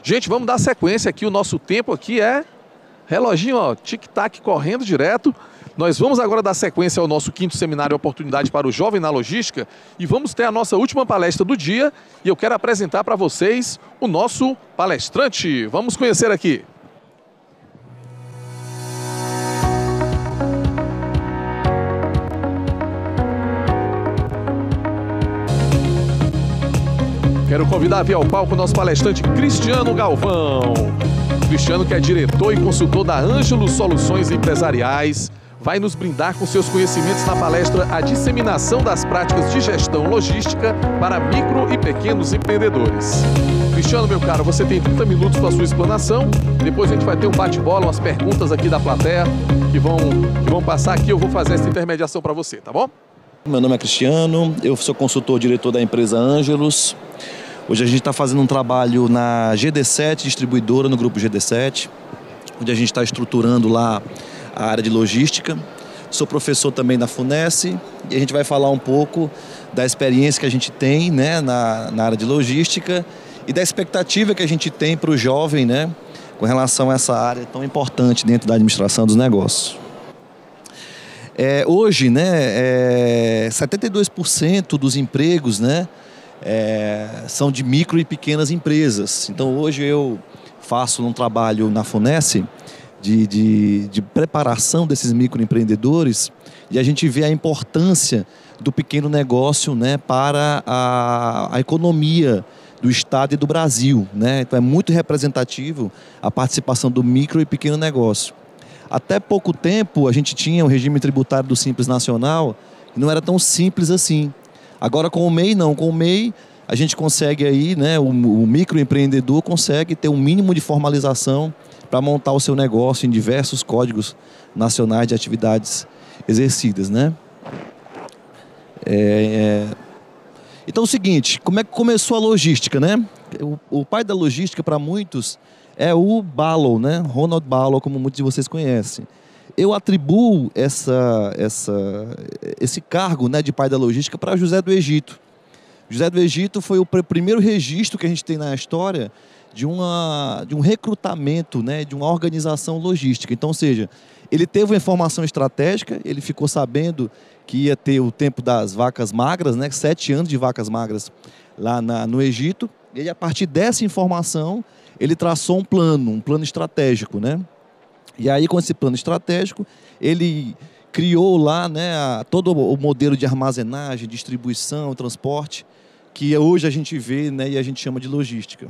Gente, vamos dar sequência aqui, o nosso tempo aqui é reloginho, ó, tic-tac correndo direto. Nós vamos agora dar sequência ao nosso 5º seminário Oportunidade para o Jovem na Logística e vamos ter a nossa última palestra do dia e eu quero apresentar para vocês o nosso palestrante. Vamos conhecer aqui. Quero convidar a vir ao palco o nosso palestrante Cristiano Galvão. Cristiano, que é diretor e consultor da Ângelos Soluções Empresariais, vai nos brindar com seus conhecimentos na palestra A Disseminação das Práticas de Gestão Logística para Micro e Pequenos Empreendedores. Cristiano, meu caro, você tem 30 minutos para a sua explanação. Depois a gente vai ter um bate-bola, umas perguntas aqui da plateia que vão passar aqui. Eu vou fazer essa intermediação para você, tá bom? Meu nome é Cristiano, eu sou consultor-diretor da empresa Ângelos. Hoje a gente está fazendo um trabalho na GD7, distribuidora, no grupo GD7, onde a gente está estruturando lá a área de logística. Sou professor também da FUNESC e a gente vai falar um pouco da experiência que a gente tem, né, na área de logística e da expectativa que a gente tem para o jovem, né, com relação a essa área tão importante dentro da administração dos negócios. Hoje, né, 72% dos empregos, né, são de micro e pequenas empresas. Então hoje eu faço um trabalho na FUNESC de preparação desses microempreendedores e a gente vê a importância do pequeno negócio, né, para a economia do Estado e do Brasil, né? Então é muito representativo a participação do micro e pequeno negócio. Até pouco tempo a gente tinha o regime tributário do Simples Nacional que não era tão simples assim. Agora com o MEI não, com o MEI a gente consegue aí, né, o microempreendedor consegue ter um mínimo de formalização para montar o seu negócio em diversos códigos nacionais de atividades exercidas, né? Então é o seguinte, como é que começou a logística, né? O pai da logística para muitos é o Ballow, né? Ronald Ballow, como muitos de vocês conhecem. Eu atribuo esse cargo, né, de pai da logística para José do Egito. José do Egito foi o primeiro registro que a gente tem na história de um recrutamento, né, de uma organização logística. Então, ou seja, ele teve uma informação estratégica, ele ficou sabendo que ia ter o tempo das vacas magras, né, 7 anos de vacas magras lá no Egito. E a partir dessa informação, ele traçou um plano estratégico, né? E aí, com esse plano estratégico, ele criou lá, né, todo o modelo de armazenagem, distribuição, transporte, que hoje a gente vê, né, e a gente chama de logística.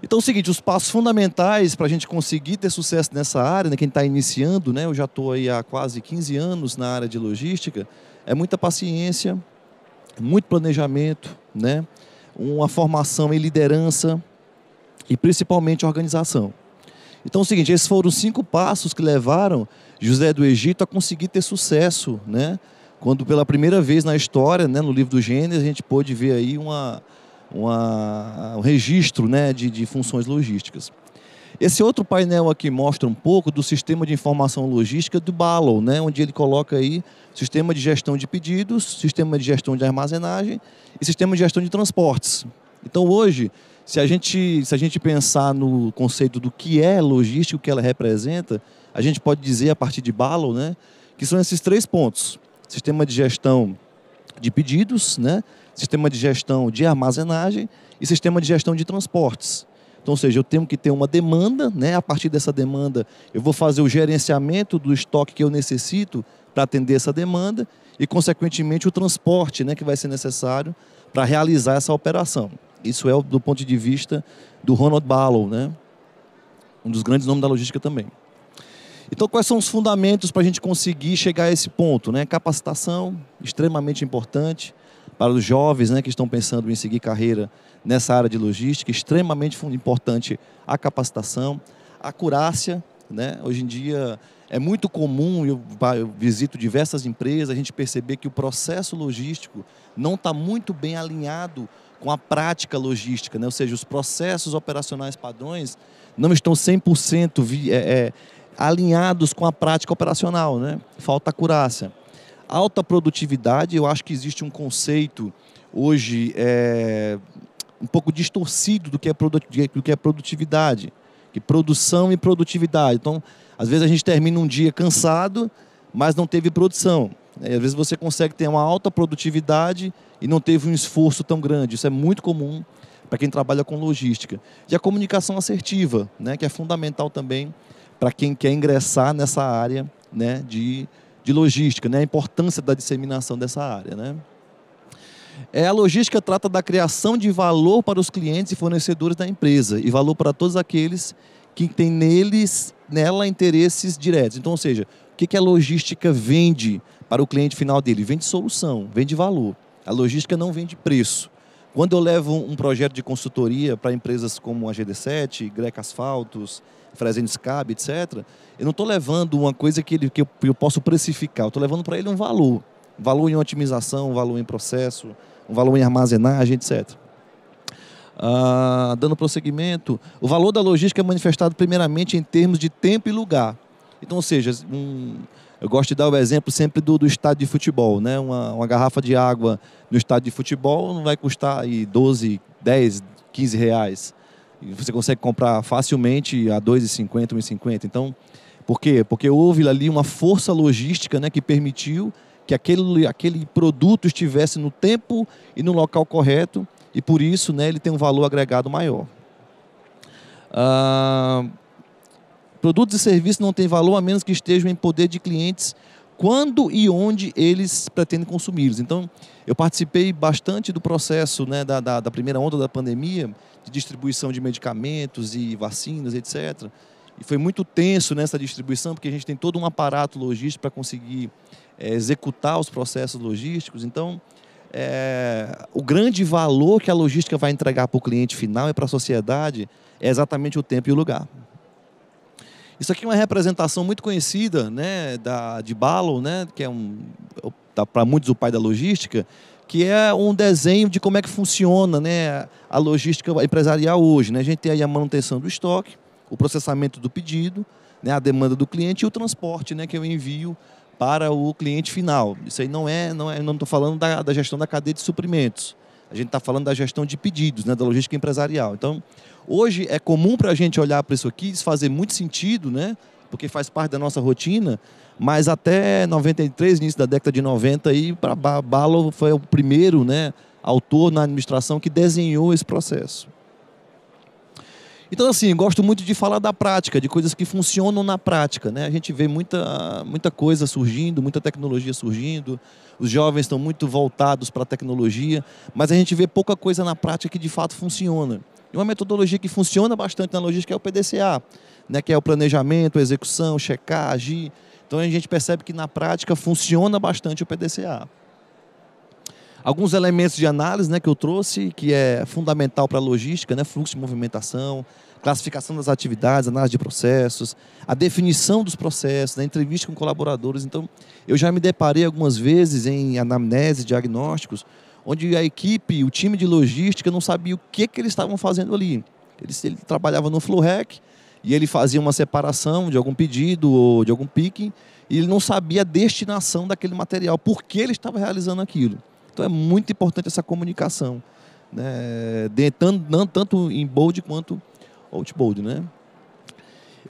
Então é o seguinte, os passos fundamentais para a gente conseguir ter sucesso nessa área, né, quem está iniciando, né, eu já estou aí há quase 15 anos na área de logística, é muita paciência, muito planejamento, né, uma formação em liderança e principalmente organização. Então é o seguinte, esses foram os 5 passos que levaram José do Egito a conseguir ter sucesso, né? Quando pela primeira vez na história, né, no livro do Gênesis, a gente pôde ver aí um registro, né, de funções logísticas. Esse outro painel aqui mostra um pouco do sistema de informação logística do Ballow, né, onde ele coloca aí sistema de gestão de pedidos, sistema de gestão de armazenagem e sistema de gestão de transportes. Então hoje, se a gente pensar no conceito do que é logística, o que ela representa, a gente pode dizer, a partir de Ballow, né, que são esses 3 pontos. Sistema de gestão de pedidos, né, sistema de gestão de armazenagem e sistema de gestão de transportes. Então, ou seja, eu tenho que ter uma demanda, né, a partir dessa demanda eu vou fazer o gerenciamento do estoque que eu necessito para atender essa demanda e, consequentemente, o transporte, né, que vai ser necessário para realizar essa operação. Isso é do ponto de vista do Ronald Ballow, né? Um dos grandes nomes da logística também. Então, quais são os fundamentos para a gente conseguir chegar a esse ponto, né? Capacitação, extremamente importante para os jovens, né, que estão pensando em seguir carreira nessa área de logística, extremamente importante a capacitação, a acurácia, né? Hoje em dia é muito comum, eu visito diversas empresas, a gente perceber que o processo logístico não está muito bem alinhado com a prática logística, né? Ou seja, os processos operacionais padrões não estão 100% alinhados com a prática operacional, né? Falta acurácia. Alta produtividade, eu acho que existe um conceito hoje um pouco distorcido do que é produtividade, que produção e produtividade. Então, às vezes a gente termina um dia cansado, mas não teve produção. Às vezes você consegue ter uma alta produtividade e não teve um esforço tão grande. Isso é muito comum para quem trabalha com logística. E a comunicação assertiva, né, que é fundamental também para quem quer ingressar nessa área, né, de logística, né, a importância da disseminação dessa área, né. A logística trata da criação de valor para os clientes e fornecedores da empresa e valor para todos aqueles que têm nela interesses diretos. Então, ou seja, o que a logística vende para o cliente final dele? Vende solução, vende valor. A logística não vende preço. Quando eu levo um projeto de consultoria para empresas como a GD7, Greca Asfaltos, Fresenius Cab, etc., eu não estou levando uma coisa que eu posso precificar, eu estou levando para ele um valor. Valor em otimização, um valor em processo, um valor em armazenagem, etc. Dando prosseguimento, o valor da logística é manifestado primeiramente em termos de tempo e lugar. Então, ou seja, eu gosto de dar o exemplo sempre do estádio de futebol, né? Uma garrafa de água no estádio de futebol não vai custar aí 12, 10, 15 reais. E você consegue comprar facilmente a R$ 2,50, R$ 1,50. Então, por quê? Porque houve ali uma força logística, né, que permitiu que aquele produto estivesse no tempo e no local correto, e por isso, né, ele tem um valor agregado maior. Produtos e serviços não têm valor a menos que estejam em poder de clientes quando e onde eles pretendem consumi-los. Então, eu participei bastante do processo, né, da primeira onda da pandemia, de distribuição de medicamentos e vacinas, etc. E foi muito tenso nessa distribuição, porque a gente tem todo um aparato logístico para conseguir executar os processos logísticos. Então, o grande valor que a logística vai entregar para o cliente final e para a sociedade é exatamente o tempo e o lugar. Isso aqui é uma representação muito conhecida, né, de Ballow, né, que é para muitos o pai da logística, que é um desenho de como é que funciona, né, a logística empresarial hoje, né? A gente tem aí a manutenção do estoque, o processamento do pedido, né, a demanda do cliente e o transporte, né, que eu envio para o cliente final. Isso aí não estou falando da gestão da cadeia de suprimentos. A gente está falando da gestão de pedidos, né, da logística empresarial. Então, hoje é comum para a gente olhar para isso aqui, isso fazer muito sentido, né, porque faz parte da nossa rotina, mas até 93, início da década de 90, Ballow foi o primeiro, né, autor na administração que desenhou esse processo. Então, assim, gosto muito de falar da prática, de coisas que funcionam na prática, né? A gente vê muita coisa surgindo, muita tecnologia surgindo, os jovens estão muito voltados para a tecnologia, mas a gente vê pouca coisa na prática que de fato funciona. E uma metodologia que funciona bastante na logística é o PDCA, né? Que é o planejamento, a execução, checar, agir. Então a gente percebe que na prática funciona bastante o PDCA. Alguns elementos de análise, né, que eu trouxe, que é fundamental para a logística, né, fluxo de movimentação, classificação das atividades, análise de processos, a definição dos processos, né, entrevista com colaboradores. Então, eu já me deparei algumas vezes em anamnese, diagnósticos, onde a equipe, o time de logística não sabia o que eles estavam fazendo ali. Ele trabalhava no flow hack e ele fazia uma separação de algum pedido ou de algum picking e ele não sabia a destinação daquele material, por que ele estava realizando aquilo. Então é muito importante essa comunicação, né? Tanto em bold quanto outboard, né?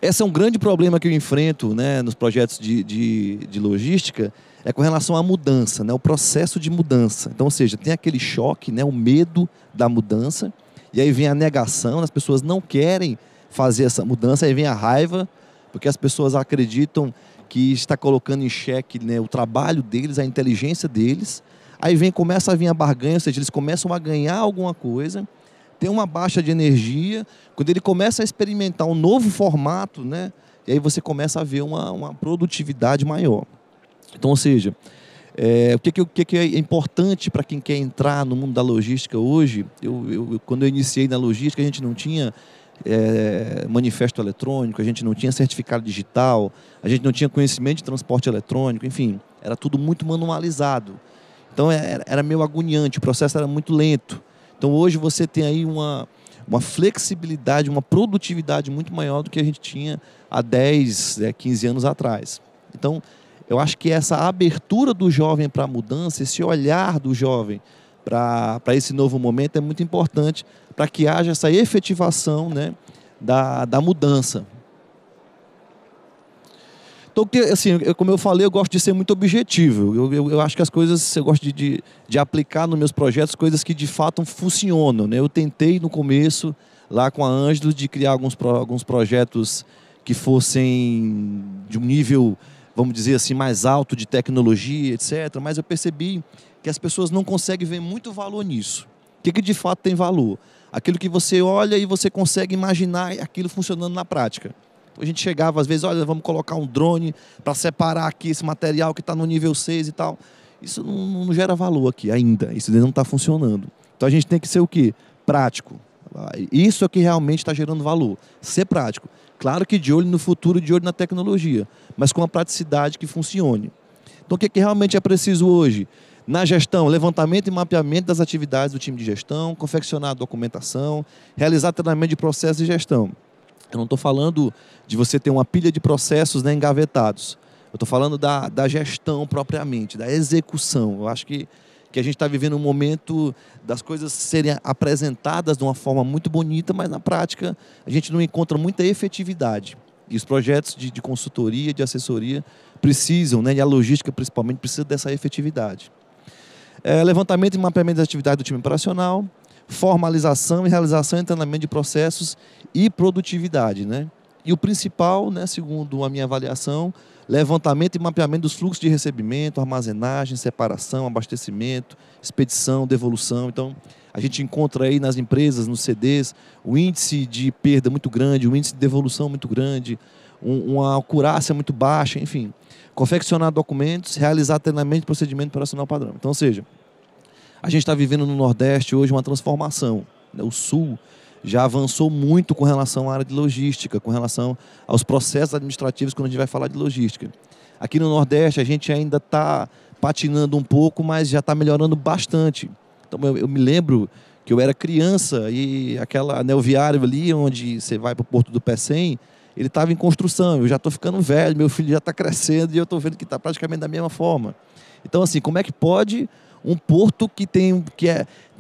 Esse é um grande problema que eu enfrento, né, nos projetos de logística, é com relação à mudança, né, o processo de mudança. Então, ou seja, tem aquele choque, né, o medo da mudança, e aí vem a negação, as pessoas não querem fazer essa mudança, aí vem a raiva, porque as pessoas acreditam que está colocando em xeque, né, o trabalho deles, a inteligência deles. Aí começa a vir a barganha, ou seja, eles começam a ganhar alguma coisa, tem uma baixa de energia, quando ele começa a experimentar um novo formato, né, e aí você começa a ver uma produtividade maior. Então, ou seja, o que é importante para quem quer entrar no mundo da logística hoje? Quando eu iniciei na logística, a gente não tinha manifesto eletrônico, a gente não tinha certificado digital, a gente não tinha conhecimento de transporte eletrônico, enfim, era tudo muito manualizado. Então era meio agoniante, o processo era muito lento. Então hoje você tem aí uma flexibilidade, uma produtividade muito maior do que a gente tinha há 10, 15 anos atrás. Então eu acho que essa abertura do jovem para a mudança, esse olhar do jovem para esse novo momento é muito importante para que haja essa efetivação, né, da mudança. Então, assim, como eu falei, eu gosto de ser muito objetivo. Eu acho que as coisas, eu gosto de aplicar nos meus projetos coisas que de fato funcionam, né? Eu tentei no começo, lá com a Ângelos, de criar alguns projetos que fossem de um nível, vamos dizer assim, mais alto de tecnologia, etc. Mas eu percebi que as pessoas não conseguem ver muito valor nisso. O que de fato tem valor? Aquilo que você olha e você consegue imaginar aquilo funcionando na prática. A gente chegava às vezes, olha, vamos colocar um drone para separar aqui esse material que está no nível 6 e tal. Isso não gera valor aqui ainda, isso ainda não está funcionando. Então a gente tem que ser o quê? Prático. Isso é que realmente está gerando valor. Ser prático. Claro que de olho no futuro, de olho na tecnologia, mas com a praticidade que funcione. Então o que realmente é preciso hoje? Na gestão, levantamento e mapeamento das atividades do time de gestão, confeccionar a documentação, realizar treinamento de processos de gestão. Eu não estou falando de você ter uma pilha de processos, né, engavetados. Eu estou falando da gestão propriamente, da execução. Eu acho que a gente está vivendo um momento das coisas serem apresentadas de uma forma muito bonita, mas na prática a gente não encontra muita efetividade. E os projetos de consultoria, de assessoria, precisam, né, e a logística principalmente, precisa dessa efetividade. Levantamento e mapeamento das atividades do time operacional, formalização e realização e treinamento de processos e produtividade, né? E o principal, né, segundo a minha avaliação, levantamento e mapeamento dos fluxos de recebimento, armazenagem, separação, abastecimento, expedição, devolução. Então, a gente encontra aí nas empresas, nos CDs, o índice de perda muito grande, o índice de devolução muito grande, uma acurácia muito baixa, enfim. Confeccionar documentos, realizar treinamento de procedimento operacional padrão. Então, ou seja, a gente está vivendo no Nordeste hoje uma transformação, né? O Sul já avançou muito com relação à área de logística, com relação aos processos administrativos quando a gente vai falar de logística. Aqui no Nordeste a gente ainda está patinando um pouco, mas já está melhorando bastante. Então eu me lembro que eu era criança e aquela anel viário ali onde você vai para o Porto do Pecém, ele estava em construção. Eu já estou ficando velho, meu filho já está crescendo e eu estou vendo que está praticamente da mesma forma. Então, assim, como é que pode um porto que tem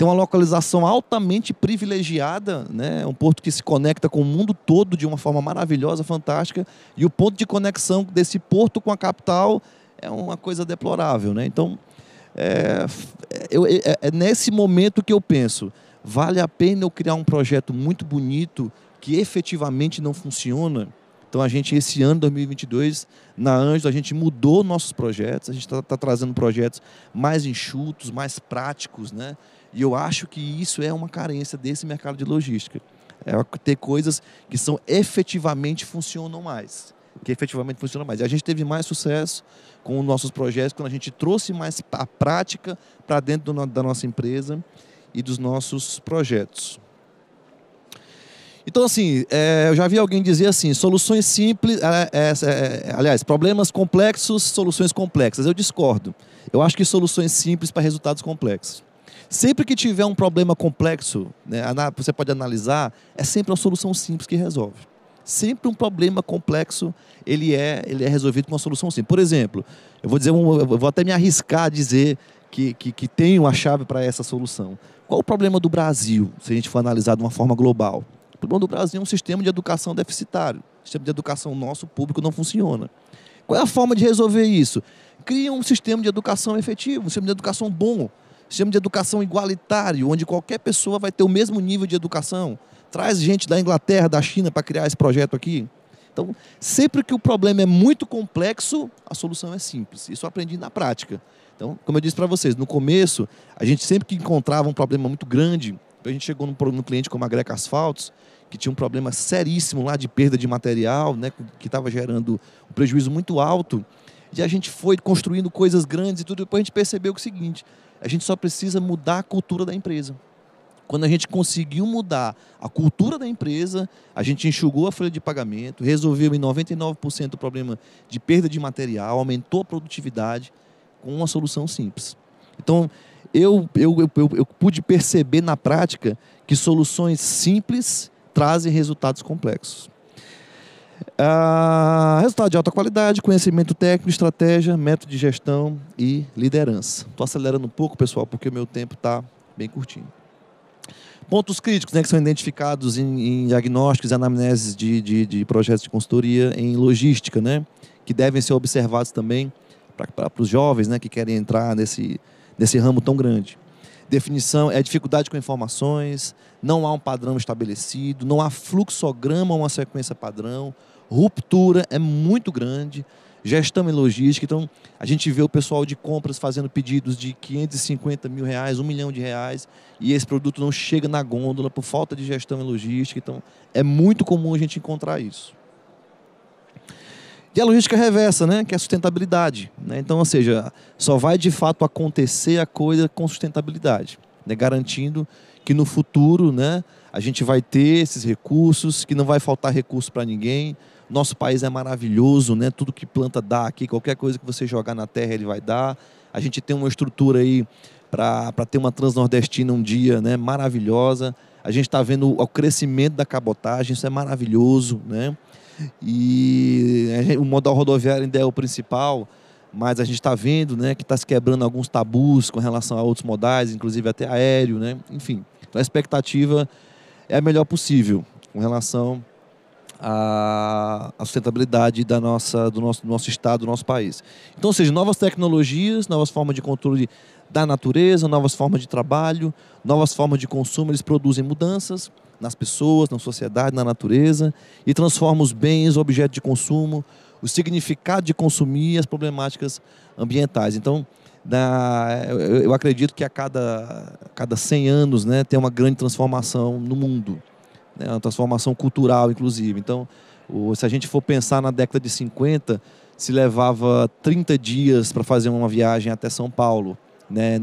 uma localização altamente privilegiada, né? Um porto que se conecta com o mundo todo de uma forma maravilhosa, fantástica, e o ponto de conexão desse porto com a capital é uma coisa deplorável, né? Então, é nesse momento que eu penso, vale a pena eu criar um projeto muito bonito que efetivamente não funciona? Então, a gente, esse ano, 2022, na Ângelos, a gente mudou nossos projetos, a gente está trazendo projetos mais enxutos, mais práticos, né? E eu acho que isso é uma carência desse mercado de logística. É ter coisas que são efetivamente funcionam mais. E a gente teve mais sucesso com os nossos projetos quando a gente trouxe mais a prática para dentro da nossa empresa e dos nossos projetos. Então, assim, eu já vi alguém dizer assim, soluções simples, aliás, problemas complexos, soluções complexas. Eu discordo. Eu acho que soluções simples para resultados complexos. Sempre que tiver um problema complexo, né, você pode analisar, é sempre uma solução simples que resolve. Sempre um problema complexo, ele é resolvido com uma solução simples. Por exemplo, eu vou até me arriscar a dizer que tem uma chave para essa solução. Qual o problema do Brasil, se a gente for analisar de uma forma global? O problema do Brasil é um sistema de educação deficitário. O sistema de educação nosso, público, não funciona. Qual é a forma de resolver isso? Cria um sistema de educação efetivo, um sistema de educação bom, um sistema de educação igualitário, onde qualquer pessoa vai ter o mesmo nível de educação. Traz gente da Inglaterra, da China, para criar esse projeto aqui. Então, sempre que o problema é muito complexo, a solução é simples. Isso eu aprendi na prática. Então, como eu disse para vocês, no começo, a gente sempre que encontrava um problema muito grande, a gente chegou num cliente como a Greca Asfaltos, que tinha um problema seríssimo lá de perda de material, né, que estava gerando um prejuízo muito alto, e a gente foi construindo coisas grandes e tudo, depois a gente percebeu o seguinte, a gente só precisa mudar a cultura da empresa. Quando a gente conseguiu mudar a cultura da empresa, a gente enxugou a folha de pagamento, resolveu em 99% o problema de perda de material, aumentou a produtividade com uma solução simples. Então, eu pude perceber na prática que soluções simples trazem resultados complexos. Resultado de alta qualidade, conhecimento técnico, estratégia, método de gestão e liderança. Estou acelerando um pouco, pessoal, porque o meu tempo está bem curtinho. Pontos críticos, né, que são identificados em diagnósticos e anamneses de projetos de consultoria em logística, né, que devem ser observados também para os jovens, né, que querem entrar nesse ramo tão grande. Definição é dificuldade com informações, não há um padrão estabelecido, não há fluxograma ou uma sequência padrão, ruptura é muito grande, gestão e logística. Então, a gente vê o pessoal de compras fazendo pedidos de R$550 mil, R$1 milhão, e esse produto não chega na gôndola por falta de gestão e logística. Então, é muito comum a gente encontrar isso. E a logística reversa, né, que é a sustentabilidade, né? Então, ou seja, só vai de fato acontecer a coisa com sustentabilidade, né, garantindo que no futuro, né, a gente vai ter esses recursos, que não vai faltar recurso para ninguém. Nosso país é maravilhoso, né? Tudo que planta dá aqui, qualquer coisa que você jogar na terra ele vai dar. A gente tem uma estrutura aí para ter uma Transnordestina um dia, né, maravilhosa. A gente está vendo o crescimento da cabotagem, isso é maravilhoso, né? E o modal rodoviário ainda é o principal, mas a gente está vendo, né, que está se quebrando alguns tabus com relação a outros modais, inclusive até aéreo, né? Enfim, então a expectativa é a melhor possível com relação à sustentabilidade do nosso estado, do nosso país. Então, ou seja, novas tecnologias, novas formas de controle da natureza, novas formas de trabalho, novas formas de consumo, eles produzem mudanças nas pessoas, na sociedade, na natureza, e transforma os bens, objetos de consumo, o significado de consumir e as problemáticas ambientais. Então, eu acredito que a cada 100 anos, né, tem uma grande transformação no mundo, né, uma transformação cultural, inclusive. Então, se a gente for pensar na década de 50, se levava 30 dias para fazer uma viagem até São Paulo, né,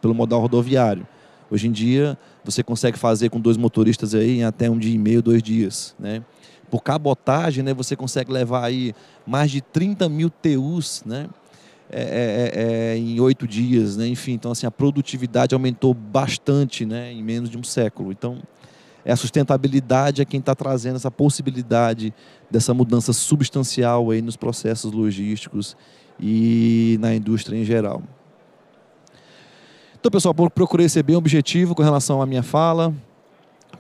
pelo modal rodoviário. Hoje em dia, você consegue fazer com 2 motoristas aí em até 1 dia e meio, 2 dias, né? Por cabotagem, né, você consegue levar aí mais de 30 mil TUs, né, em 8 dias, né? Enfim, então assim, a produtividade aumentou bastante, né, em menos de um século. Então, a sustentabilidade é quem está trazendo essa possibilidade dessa mudança substancial aí nos processos logísticos e na indústria em geral. Então, pessoal, procurei ser bem objetivo com relação à minha fala,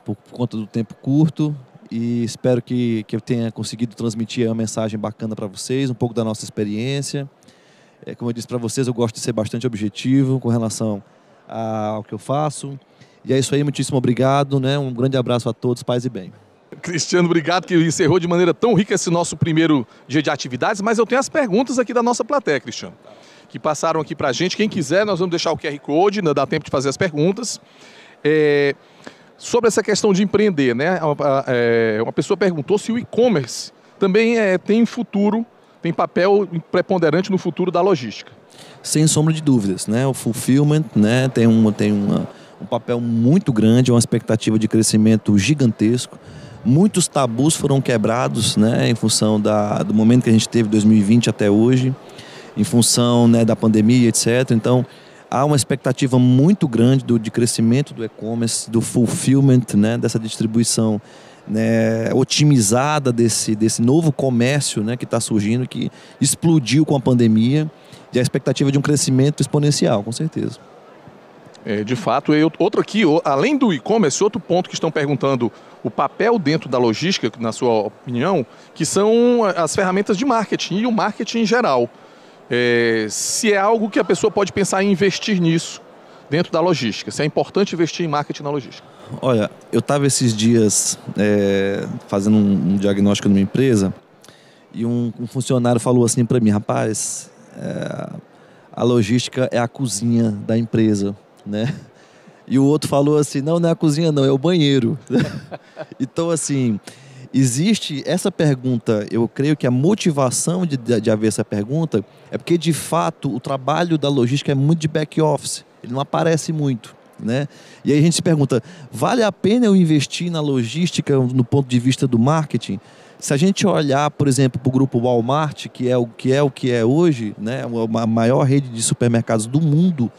por conta do tempo curto, e espero que eu tenha conseguido transmitir uma mensagem bacana para vocês, um pouco da nossa experiência. Como eu disse para vocês, eu gosto de ser bastante objetivo com relação ao que eu faço. E é isso aí, muitíssimo obrigado, né? Um grande abraço a todos, paz e bem. Cristiano, obrigado, que encerrou de maneira tão rica esse nosso primeiro dia de atividades, mas eu tenho as perguntas aqui da nossa plateia, Cristiano, que passaram aqui para a gente. Quem quiser, nós vamos deixar o QR Code, ainda dá tempo de fazer as perguntas. Sobre essa questão de empreender, né? Uma pessoa perguntou se o e-commerce também tem futuro, tem papel preponderante no futuro da logística. Sem sombra de dúvidas, né? O fulfillment, né, tem um papel muito grande, uma expectativa de crescimento gigantesco. Muitos tabus foram quebrados, né, em função do momento que a gente teve, 2020 até hoje, em função, né, da pandemia, etc. Então, há uma expectativa muito grande de crescimento do e-commerce, do fulfillment, né, dessa distribuição, né, otimizada desse novo comércio, né, que está surgindo, que explodiu com a pandemia, e a expectativa de um crescimento exponencial, com certeza. De fato, outro aqui, além do e-commerce, outro ponto que estão perguntando o papel dentro da logística, na sua opinião, que são as ferramentas de marketing e o marketing em geral. Se é algo que a pessoa pode pensar em investir nisso dentro da logística, se é importante investir em marketing na logística. Olha, eu estava esses dias fazendo um diagnóstico numa empresa e um funcionário falou assim para mim: rapaz, a logística é a cozinha da empresa, né? E o outro falou assim: não é a cozinha não, é o banheiro. Então, assim, existe essa pergunta. Eu creio que a motivação de haver essa pergunta é porque, de fato, o trabalho da logística é muito de back office, ele não aparece muito, né? E aí a gente se pergunta: vale a pena eu investir na logística no ponto de vista do marketing? Se a gente olhar, por exemplo, para o grupo Walmart, que é o que é hoje, né, a maior rede de supermercados do mundo,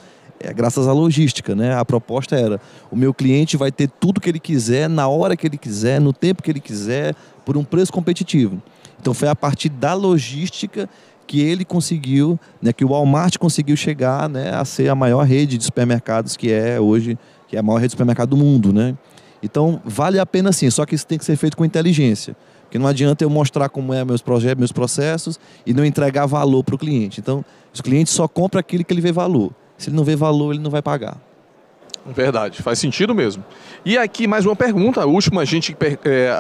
graças à logística, né? A proposta era, o meu cliente vai ter tudo que ele quiser, na hora que ele quiser, no tempo que ele quiser, por um preço competitivo. Então foi a partir da logística que ele conseguiu, né, que o Walmart conseguiu chegar, né, a ser a maior rede de supermercados que é hoje, que é a maior rede de supermercado do mundo, né? Então vale a pena sim, só que isso tem que ser feito com inteligência. Porque não adianta eu mostrar como é meus projetos, meus processos e não entregar valor para o cliente. Então, o cliente só compra aquilo que ele vê valor. Se ele não vê valor, ele não vai pagar. Verdade, faz sentido mesmo. E aqui mais uma pergunta, a última,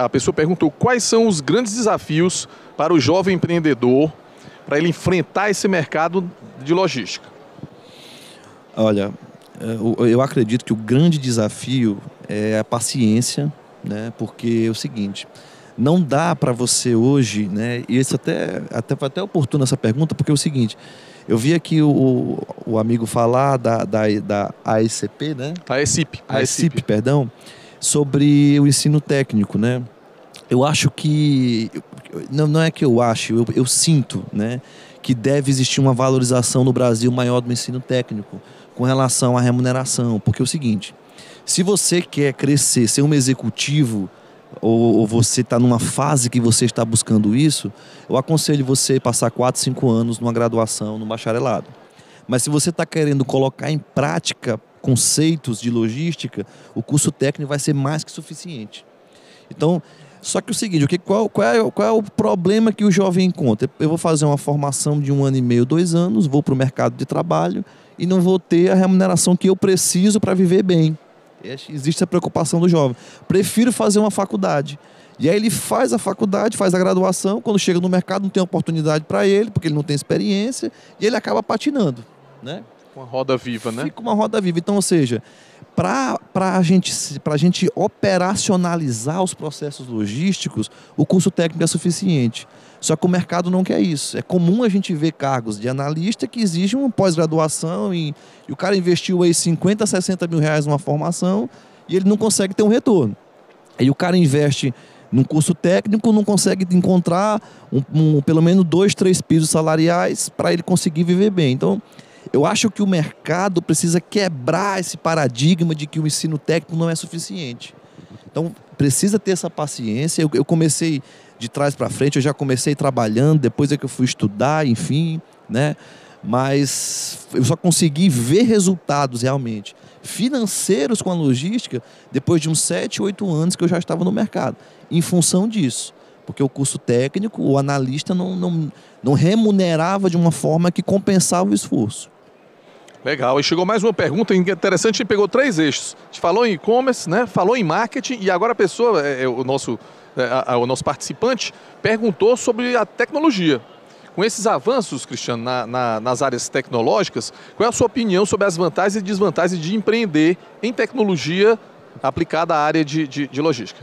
a pessoa perguntou quais são os grandes desafios para o jovem empreendedor, para ele enfrentar esse mercado de logística. Olha, eu acredito que o grande desafio é a paciência, né? Porque é o seguinte... Não dá para você hoje, né? E isso foi até oportuno essa pergunta, porque é o seguinte, eu vi aqui o amigo falar da AECP, né? AECP, perdão, sobre o ensino técnico, né? Eu acho que, não é que eu acho, eu sinto, né? Que deve existir uma valorização no Brasil maior do ensino técnico com relação à remuneração, porque é o seguinte, se você quer crescer, ser um executivo, ou você está numa fase que você está buscando isso, eu aconselho você passar 4, 5 anos numa graduação, num bacharelado. Mas se você está querendo colocar em prática conceitos de logística, o curso técnico vai ser mais que suficiente. Então, só que o seguinte, qual é o problema que o jovem encontra? Eu vou fazer uma formação de 1 ano e meio, 2 anos, vou para o mercado de trabalho e não vou ter a remuneração que eu preciso para viver bem. Existe a preocupação do jovem. Prefiro fazer uma faculdade. E aí ele faz a faculdade, faz a graduação, quando chega no mercado não tem oportunidade para ele, porque ele não tem experiência, e ele acaba patinando, né? Uma roda viva, né? Fica uma roda viva. Então, ou seja, para a gente operacionalizar os processos logísticos, o curso técnico é suficiente. Só que o mercado não quer isso. É comum a gente ver cargos de analista que exigem uma pós-graduação e o cara investiu aí 50, 60 mil reais numa formação e ele não consegue ter um retorno. Aí o cara investe num curso técnico, não consegue encontrar pelo menos 2, 3 pisos salariais para ele conseguir viver bem. Então, eu acho que o mercado precisa quebrar esse paradigma de que o ensino técnico não é suficiente. Então, precisa ter essa paciência. Eu comecei de trás para frente, eu já comecei trabalhando, depois é que eu fui estudar, enfim, né? Mas eu só consegui ver resultados realmente financeiros com a logística depois de uns 7, 8 anos que eu já estava no mercado, em função disso. Porque o curso técnico, o analista não remunerava de uma forma que compensava o esforço. Legal, e chegou mais uma pergunta interessante, a gente pegou 3 eixos. A gente falou em e-commerce, né? Falou em marketing e agora a pessoa, o nosso participante, perguntou sobre a tecnologia. Com esses avanços, Cristiano, nas áreas tecnológicas, qual é a sua opinião sobre as vantagens e desvantagens de empreender em tecnologia aplicada à área de logística?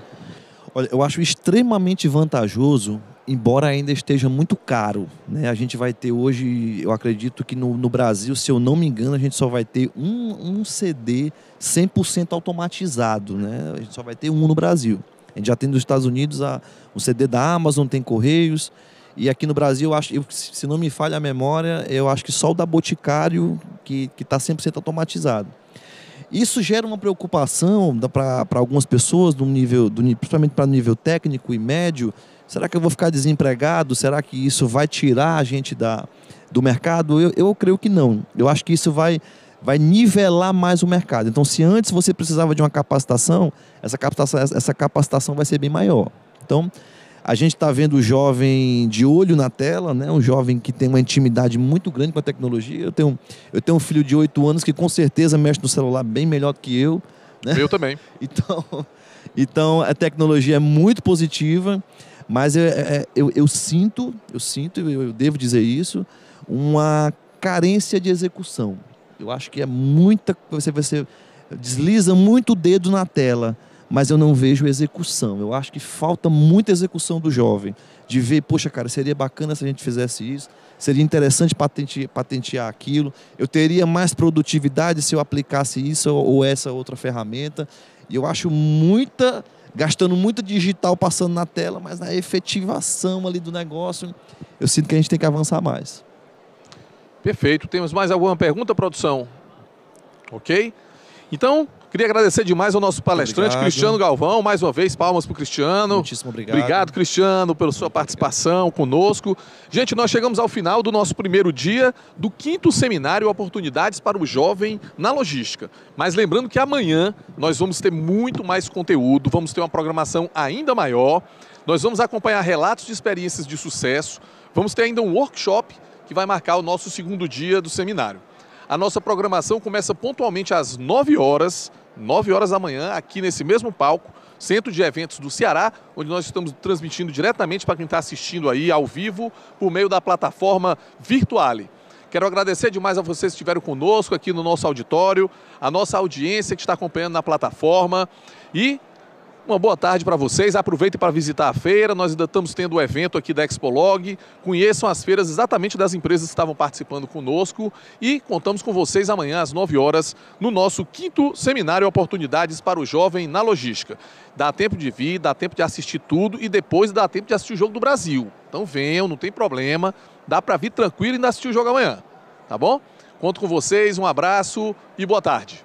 Olha, eu acho extremamente vantajoso, embora ainda esteja muito caro, né? A gente vai ter hoje, eu acredito que no Brasil, se eu não me engano, a gente só vai ter um CD 100% automatizado, né? A gente só vai ter um no Brasil. A gente já tem nos Estados Unidos um CD da Amazon, tem Correios, e aqui no Brasil, se não me falha a memória, eu acho que só o da Boticário que está 100% automatizado. Isso gera uma preocupação para algumas pessoas, principalmente para o nível técnico e médio. Será que eu vou ficar desempregado? Será que isso vai tirar a gente do mercado? Eu creio que não. Eu acho que isso vai nivelar mais o mercado. Então, se antes você precisava de uma capacitação, essa capacitação vai ser bem maior. Então, a gente está vendo o jovem de olho na tela, né? Um jovem que tem uma intimidade muito grande com a tecnologia. Eu tenho um filho de 8 anos que com certeza mexe no celular bem melhor do que eu, né? Eu também. Então a tecnologia é muito positiva, mas eu sinto, eu devo dizer isso, uma carência de execução. Eu acho que é muita... Você desliza muito o dedo na tela, mas eu não vejo execução. Eu acho que falta muita execução do jovem, de ver, poxa, cara, seria bacana se a gente fizesse isso, seria interessante patentear aquilo, eu teria mais produtividade se eu aplicasse isso ou essa outra ferramenta. E eu acho gastando muito digital passando na tela, mas na efetivação ali do negócio, eu sinto que a gente tem que avançar mais. Perfeito. Temos mais alguma pergunta, produção? ok? Então, queria agradecer demais ao nosso palestrante, Cristiano Galvão. Mais uma vez, palmas para o Cristiano. Muitíssimo obrigado. Obrigado, Cristiano, pela sua participação conosco. Gente, nós chegamos ao final do nosso primeiro dia do 5º seminário Oportunidades para o Jovem na Logística. Mas lembrando que amanhã nós vamos ter muito mais conteúdo, vamos ter uma programação ainda maior. Nós vamos acompanhar relatos de experiências de sucesso. Vamos ter ainda um workshop que vai marcar o nosso 2º dia do seminário. A nossa programação começa pontualmente às 9 horas da manhã, aqui nesse mesmo palco, Centro de Eventos do Ceará, onde nós estamos transmitindo diretamente para quem está assistindo aí ao vivo, por meio da plataforma Virtuale. Quero agradecer demais a vocês que estiveram conosco aqui no nosso auditório, a nossa audiência que está acompanhando na plataforma e uma boa tarde para vocês. Aproveitem para visitar a feira. Nós ainda estamos tendo o evento aqui da Expolog. Conheçam as feiras exatamente das empresas que estavam participando conosco e contamos com vocês amanhã às 9 horas no nosso 5º seminário Oportunidades para o Jovem na Logística. Dá tempo de vir, dá tempo de assistir tudo e depois dá tempo de assistir o Jogo do Brasil. Então venham, não tem problema. Dá para vir tranquilo e ainda assistir o jogo amanhã. Tá bom? Conto com vocês, um abraço e boa tarde.